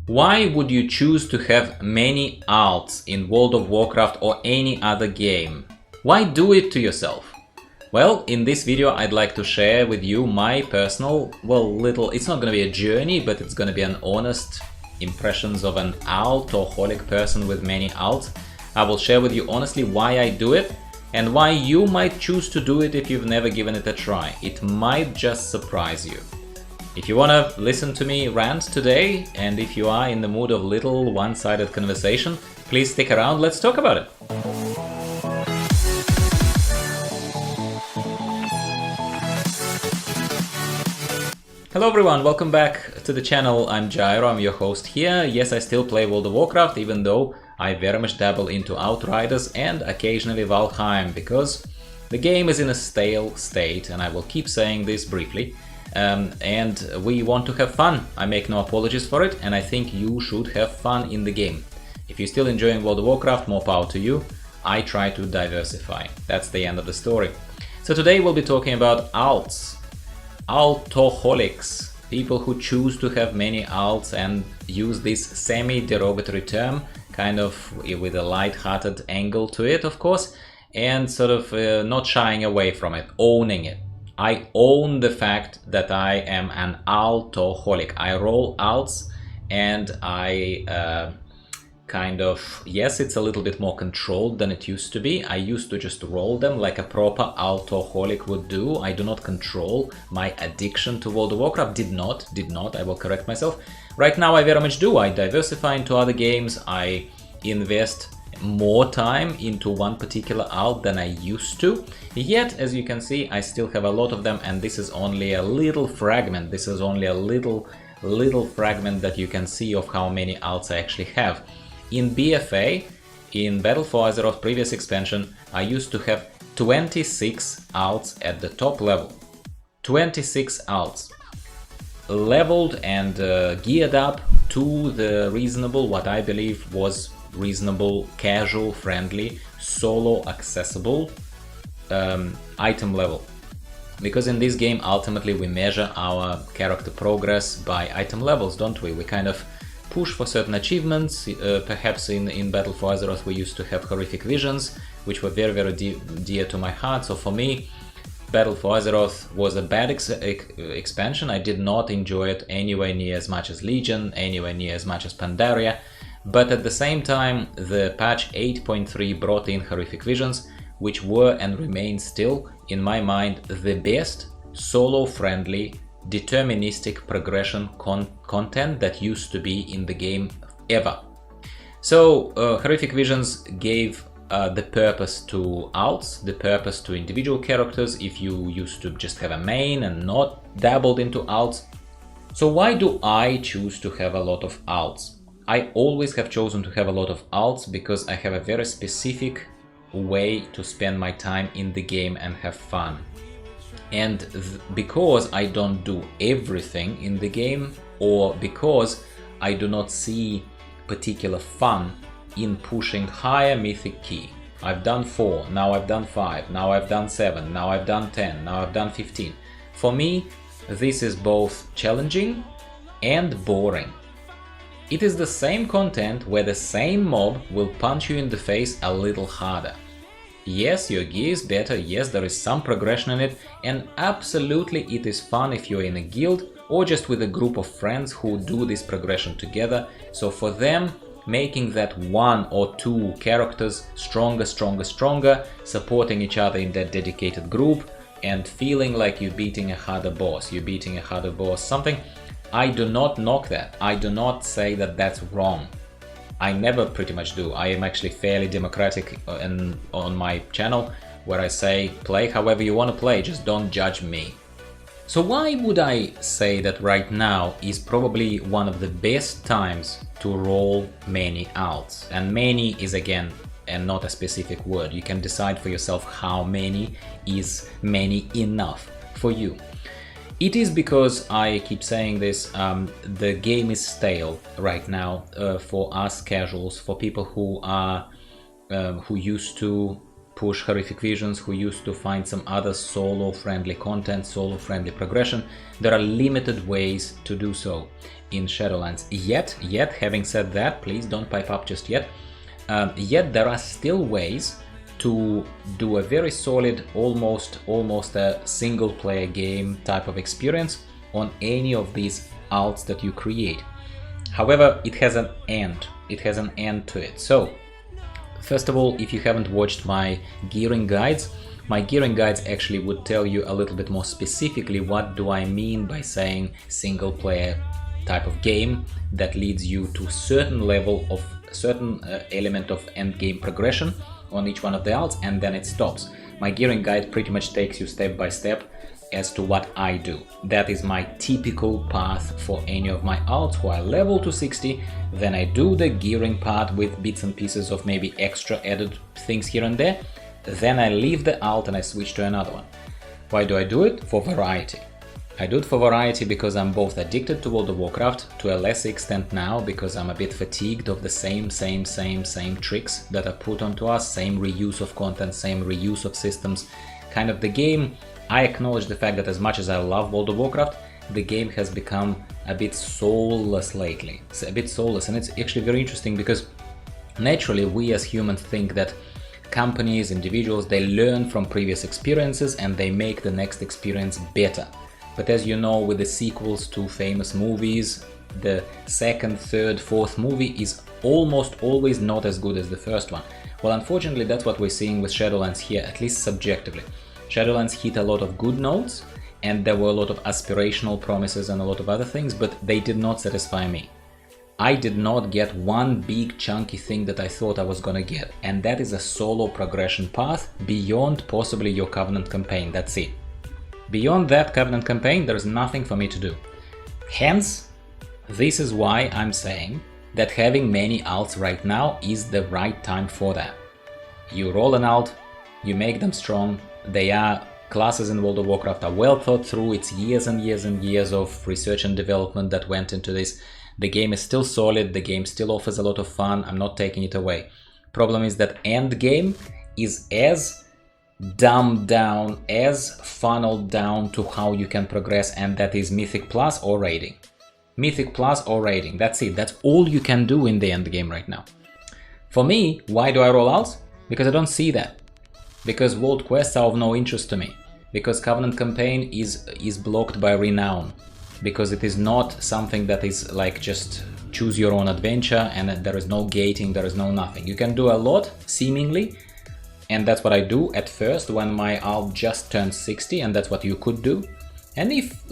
Why would you choose to have many alts in World of Warcraft or any other game? Why do it to yourself? Well, in this video I'd like to share with you my personal, it's not gonna be a journey, but it's gonna be an honest impressions of an altoholic person with many alts. I will share with you honestly why I do it and why you might choose to do it if you've never given it a try. It might just surprise you. If you wanna listen to me rant today, and if you are in the mood of little one-sided conversation, please stick around, let's talk about it. Hello everyone, welcome back to the channel. I'm Gyro, I'm your host here. Yes, I still play World of Warcraft, even though I very much dabble into Outriders and occasionally Valheim, because the game is in a stale state, and I will keep saying this briefly. And we want to have fun. I make no apologies for it, and I think you should have fun in the game. If you're still enjoying World of Warcraft, more power to you. I try to diversify. That's the end of the story. So today we'll be talking about ALTS. Altoholics. People who choose to have many alts and use this semi-derogatory term, kind of with a light-hearted angle to it, of course, and sort of not shying away from it, owning it. I own the fact that I am an altoholic. I roll alts and I yes, it's a little bit more controlled than it used to be. I used to just roll them like a proper altoholic would do. I do not control my addiction to World of Warcraft. Did not, I will correct myself. Right now I very much do. I diversify into other games. I invest more time into one particular alt than I used to, yet as you can see I still have a lot of them, and this is only a little fragment. This is only a little fragment that you can see of how many alts I actually have. In BFA, in Battle for Azeroth previous expansion, I used to have 26 alts at the top level. 26 alts leveled and geared up to the reasonable, what I believe was reasonable, casual, friendly, solo accessible item level. Because in this game ultimately we measure our character progress by item levels, don't we? We kind of push for certain achievements. Perhaps in Battle for Azeroth we used to have horrific visions, which were very dear to my heart. So for me, Battle for Azeroth was a bad expansion. I did not enjoy it anywhere near as much as Legion, anywhere near as much as Pandaria. But at the same time, the patch 8.3 brought in horrific visions, which were and remain still, in my mind, the best solo-friendly, deterministic progression content that used to be in the game ever. So, horrific visions gave the purpose to alts, the purpose to individual characters, if you used to just have a main and not dabbled into alts. So why do I choose to have a lot of alts? I always have chosen to have a lot of alts because I have a very specific way to spend my time in the game and have fun. And because I don't do everything in the game, or because I do not see particular fun in pushing higher mythic key. I've done 4, now I've done 5, now I've done 7, now I've done 10, now I've done 15. For me, this is both challenging and boring. It is the same content where the same mob will punch you in the face a little harder. Yes, your gear is better, yes, there is some progression in it, and absolutely it is fun if you're in a guild or just with a group of friends who do this progression together. So for them, making that 1 or 2 characters stronger, supporting each other in that dedicated group, and feeling like you're beating a harder boss, something. I do not knock that. I do not say that that's wrong. I never pretty much do. I am actually fairly democratic on my channel, where I say play however you want to play, just don't judge me. So why would I say that right now is probably one of the best times to roll many alts? And many is again and not a specific word. You can decide for yourself how many is many enough for you. It is because, I keep saying this, the game is stale right now for us casuals, for people who are who used to push Horrific Visions, who used to find some other solo-friendly content, solo-friendly progression. There are limited ways to do so in Shadowlands. Yet, having said that, please don't pipe up just yet, yet there are still ways to do a very solid, almost a single-player game type of experience on any of these alts that you create. However, it has an end. It has an end to it. So, first of all, if you haven't watched my gearing guides actually would tell you a little bit more specifically what do I mean by saying single player type of game that leads you to certain level of certain element of end game progression on each one of the alts, and then it stops. My gearing guide pretty much takes you step by step as to what I do. That is my typical path for any of my alts who I level to 60, then I do the gearing part with bits and pieces of maybe extra added things here and there, then I leave the alt and I switch to another one. Why do I do it? For variety. I do it for variety because I'm both addicted to World of Warcraft, to a lesser extent now because I'm a bit fatigued of the same tricks that are put onto us, same reuse of content, same reuse of systems. Kind of the game, I acknowledge the fact that as much as I love World of Warcraft, the game has become a bit soulless lately. It's a bit soulless, and it's actually very interesting because naturally we as humans think that companies, individuals, they learn from previous experiences and they make the next experience better. But as you know, with the sequels to famous movies, the second, third, fourth movie is almost always not as good as the first one. Well, unfortunately, that's what we're seeing with Shadowlands here, at least subjectively. Shadowlands hit a lot of good notes, and there were a lot of aspirational promises and a lot of other things, but they did not satisfy me. I did not get one big chunky thing that I thought I was gonna get, and that is a solo progression path beyond possibly your Covenant campaign. That's it. Beyond that Covenant campaign, there's nothing for me to do. Hence, this is why I'm saying that having many alts right now is the right time for that. You roll an alt, you make them strong, they are classes in World of Warcraft are well thought through, it's years and years and years of research and development that went into this. The game is still solid, the game still offers a lot of fun, I'm not taking it away. Problem is that end game is as dumbed down, as funneled down to how you can progress, and that is Mythic Plus or raiding. Mythic Plus or raiding, that's it, that's all you can do in the end game right now. For me, why do I roll alts? Because I don't see that. Because world quests are of no interest to me. Because Covenant campaign is blocked by renown. Because it is not something that is like just choose your own adventure and there is no gating, there is no nothing. You can do a lot, seemingly, and that's what I do at first when my alt just turned 60, and that's what you could do. And if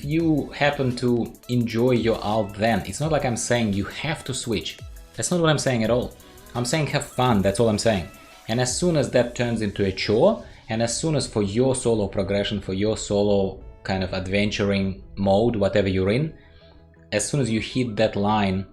you happen to enjoy your alt then, it's not like I'm saying you have to switch. That's not what I'm saying at all. I'm saying have fun, that's all I'm saying. And as soon as that turns into a chore, and as soon as for your solo progression, for your solo kind of adventuring mode, whatever you're in, as soon as you hit that line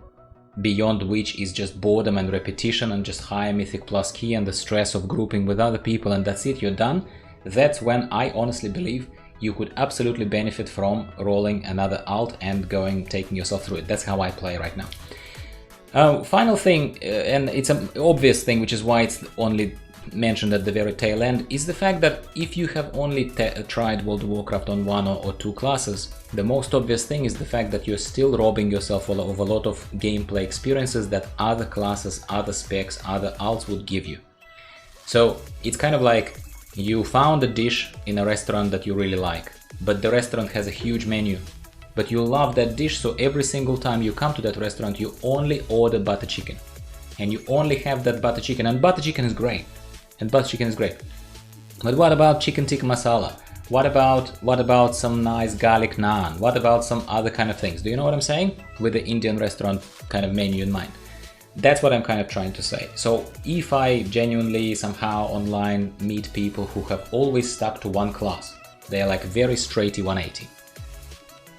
beyond which is just boredom and repetition and just high Mythic Plus key and the stress of grouping with other people and that's it, you're done, that's when I honestly believe you could absolutely benefit from rolling another alt and taking yourself through it. That's how I play right now. Final thing, and it's an obvious thing, which is why it's only mentioned at the very tail end, is the fact that if you have only tried World of Warcraft on one or two classes, the most obvious thing is the fact that you're still robbing yourself of a lot of gameplay experiences that other classes, other specs, other alts would give you. So it's kind of like you found a dish in a restaurant that you really like, but the restaurant has a huge menu. But you love that dish, so every single time you come to that restaurant, you only order butter chicken. And you only have that butter chicken, and butter chicken is great. And butter chicken is great. But what about chicken tikka masala? What about some nice garlic naan? What about some other kind of things? Do you know what I'm saying? With the Indian restaurant kind of menu in mind. That's what I'm kind of trying to say. So if I genuinely somehow online meet people who have always stuck to one class, they're like very straighty 180.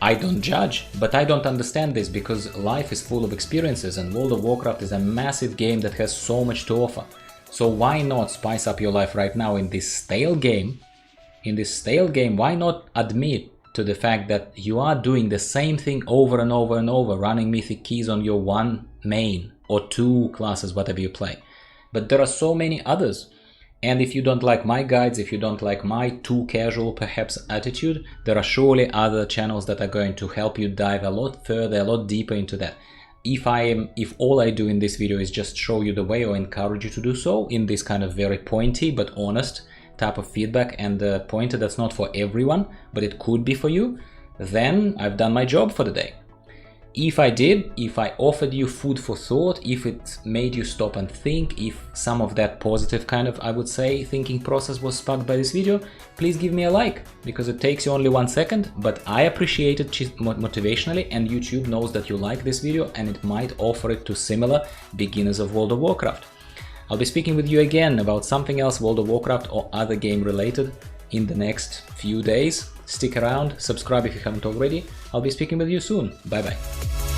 I don't judge, but I don't understand this because life is full of experiences and World of Warcraft is a massive game that has so much to offer. So why not spice up your life right now in this stale game? In this stale game, why not admit to the fact that you are doing the same thing over and over and over, running mythic keys on your one main or two classes, whatever you play. But there are so many others. And if you don't like my guides, if you don't like my too casual perhaps attitude, there are surely other channels that are going to help you dive a lot further, a lot deeper into that. If all I do in this video is just show you the way or encourage you to do so in this kind of very pointy but honest type of feedback, and the pointer that's not for everyone, but it could be for you, then I've done my job for the day. If I did, if I offered you food for thought, if it made you stop and think, if some of that positive kind of, I would say, thinking process was sparked by this video, please give me a like, because it takes you only 1 second, but I appreciate it motivationally, and YouTube knows that you like this video and it might offer it to similar beginners of World of Warcraft. I'll be speaking with you again about something else World of Warcraft or other game related in the next few days. Stick around, subscribe if you haven't already. I'll be speaking with you soon. Bye bye.